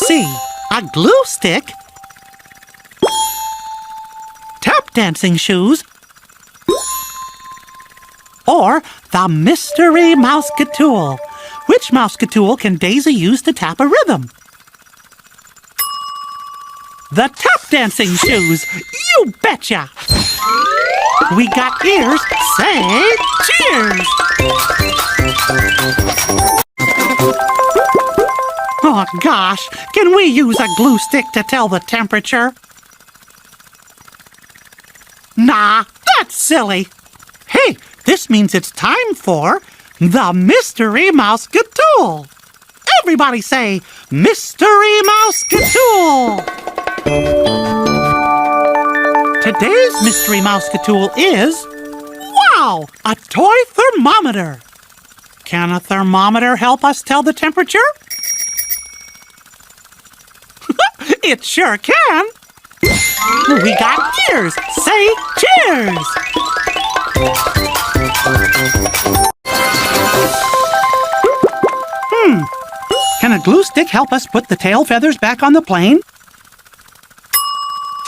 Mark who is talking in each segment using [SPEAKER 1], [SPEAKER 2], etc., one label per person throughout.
[SPEAKER 1] see. A glue stick, tap dancing shoes, or the mystery Mouseketool. Which Mouseketool can Daisy use to tap a rhythm? The tap dancing shoes! You betcha! We got ears. Say cheers! Oh, gosh. Can we use a glue stick to tell the temperature? Nah, that's silly. Hey, this means it's time for the Mystery Mouseketool. Everybody say, Mystery Mouseketool! Today's Mystery Mouseketool is, wow, a toy thermometer. Can a thermometer help us tell the temperature? It sure can. We got ears. Say cheers. Can a glue stick help us put the tail feathers back on the plane?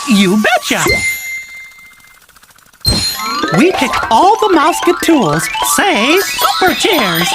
[SPEAKER 1] You betcha. We picked all the Mouseketools. Say super cheers.